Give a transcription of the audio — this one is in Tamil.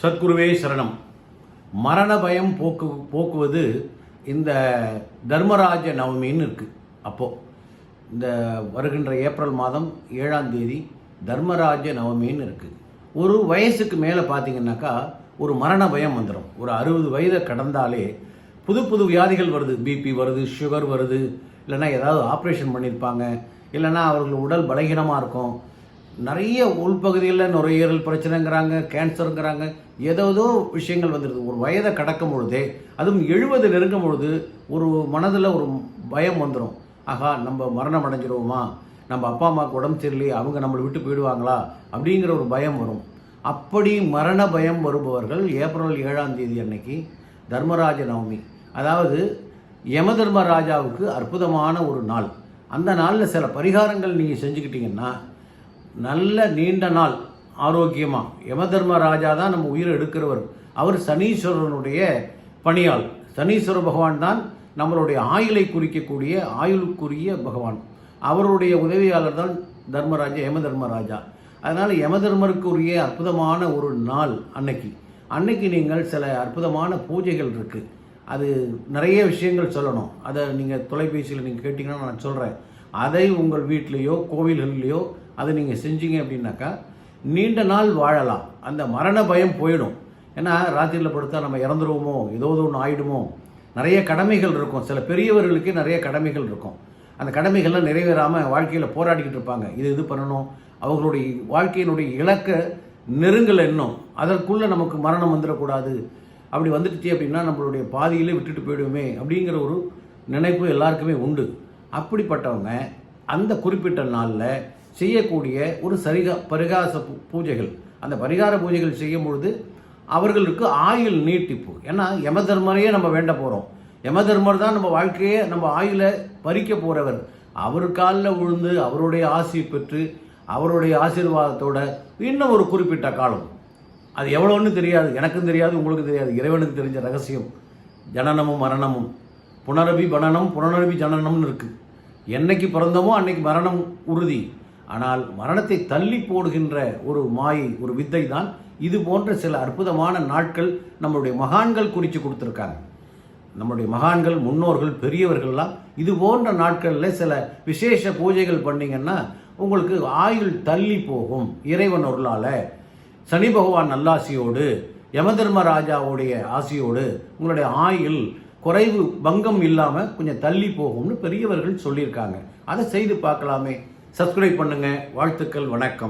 சத்குருவே சரணம். மரண பயம் போக்குவது இந்த தர்மராஜ நவமின்னு இருக்குது. அப்போது இந்த வருகின்ற ஏப்ரல் மாதம் 7ஆம் தேதி தர்மராஜ நவமின்னு இருக்குது. ஒரு வயசுக்கு மேலே பார்த்தீங்கன்னாக்கா ஒரு மரண பயம் வந்துடும். ஒரு 60 வயதை கடந்தாலே புது புது வியாதிகள் வருது. பிபி வருது, சுகர் வருது, இல்லைன்னா ஏதாவது ஆப்ரேஷன் பண்ணியிருப்பாங்க, இல்லைன்னா அவர்கள் உடல் பலகீனமாக இருக்கும். நிறைய உள்பகுதியில் நுரையீரல் பிரச்சனைங்கிறாங்க, கேன்சருங்கிறாங்க, ஏதோ விஷயங்கள் வந்துடுது. ஒரு வயதை கடக்கும் பொழுதே, அதுவும் 70 நெருங்கும் பொழுது ஒரு மனதில் ஒரு பயம் வந்துடும். ஆகா, நம்ம மரணம் அடைஞ்சிருவோமா, நம்ம அப்பா அம்மாவுக்கு உடம்பு சரியில்லையே, அவங்க நம்மளை விட்டு போயிடுவாங்களா அப்படிங்கிற ஒரு பயம் வரும். அப்படி மரண பயம் வருபவர்கள் ஏப்ரல் 7ஆம் தேதி அன்னைக்கு தர்மராஜ நவமி, அதாவது யமதர்மராஜாவுக்கு அற்புதமான ஒரு நாள். அந்த நாளில் சில பரிகாரங்கள் நீங்கள் செஞ்சுக்கிட்டீங்கன்னா நல்ல நீண்ட நாள் ஆரோக்கியமாக. யமதர்மராஜா தான் நம்ம உயிரை எடுக்கிறவர். அவர் சனீஸ்வரனுடைய பணியாள். சனீஸ்வர பகவான் தான் நம்மளுடைய ஆயுளை குறிக்கக்கூடிய ஆயுளுக்குரிய பகவான். அவருடைய உதவியாளர் தான் தர்மராஜா, யமதர்மராஜா. அதனால் யமதர்மருக்கு உரிய அற்புதமான ஒரு நாள் அன்னைக்கு நீங்கள் சில அற்புதமான பூஜைகள் இருக்குது. அது நிறைய விஷயங்கள் சொல்லணும். அதை நீங்கள் தொலைபேசியில் நீங்கள் கேட்டிங்கன்னா நான் சொல்கிறேன். அதை உங்கள் வீட்லேயோ கோவில்கள்லையோ அதை நீங்கள் செஞ்சீங்க அப்படின்னாக்கா நீண்ட நாள் வாழலாம். அந்த மரண பயம் போயிடும். ஏன்னா ராத்திரியில் படுத்தா நம்ம இறந்துருவோமோ, ஏதோ ஒன்று ஆகிடுமோ, நிறைய கடமைகள் இருக்கும். சில பெரியவர்களுக்கு நிறைய கடமைகள் இருக்கும். அந்த கடமைகள்லாம் நிறைவேறாமல் வாழ்க்கையில் போராடிக்கிட்டு இருப்பாங்க. இது பண்ணணும், அவங்களுடைய வாழ்க்கையினுடைய இலக்கை நெருங்கலை இன்னும். அதற்குள்ளே நமக்கு மரணம் வந்துடக்கூடாது. அப்படி வந்துடுச்சு அப்படின்னா நம்மளுடைய பாதியிலே விட்டுட்டு போயிடுவோமே அப்படிங்கிற ஒரு நினைப்பு எல்லாருக்குமே உண்டு. அப்படிப்பட்டவங்க அந்த குறிப்பிட்ட நாளில் செய்யக்கூடிய ஒரு பரிகார பூஜைகள், அந்த பரிகார பூஜைகள் செய்யும் பொழுது அவர்களுக்கு ஆயுள் நீட்டிப்பு. ஏன்னா யமதர்மரையே நம்ம வேண்ட போகிறோம். யமதர்மர் தான் நம்ம வாழ்க்கையே, நம்ம ஆயுளை பறிக்க போகிறவர். அவர் காலில் விழுந்து அவருடைய ஆசி பெற்று அவருடைய ஆசீர்வாதத்தோட இன்னும் ஒரு குறிப்பிட்ட காலம், அது எவ்வளோன்னு தெரியாது, எனக்கும் தெரியாது, உங்களுக்கு தெரியாது, இறைவனுக்கு தெரிஞ்ச ரகசியம். ஜனனமும் மரணமும், புனரபி பனனம் புனரபி ஜனனம்னு இருக்குது. என்னைக்கு பிறந்தமோ அன்னைக்கு மரணம் உறுதி. ஆனால் மரணத்தை தள்ளி போடுகின்ற ஒரு மாயை, ஒரு வித்தை தான் இது போன்ற சில அற்புதமான நாட்கள் நம்மளுடைய மகான்கள் குறித்து கொடுத்துருக்காங்க. நம்முடைய மகான்கள், முன்னோர்கள், பெரியவர்கள்லாம் இது போன்ற நாட்களில் சில விசேஷ பூஜைகள் பண்ணிங்கன்னா உங்களுக்கு ஆயுள் தள்ளி போகும். இறைவன் அருளால், சனி பகவான் நல்லாசியோடு, யமதர்மராஜாவுடைய ஆசியோடு உங்களுடைய ஆயுள் குறைவு பங்கம் இல்லாமல் கொஞ்சம் தள்ளி போகும்னு பெரியவர்கள் சொல்லியிருக்காங்க. அதை செய்து பார்க்கலாமே. சப்ஸ்கிரைப் பண்ணுங்கள். வாழ்த்துக்கள். வணக்கம்.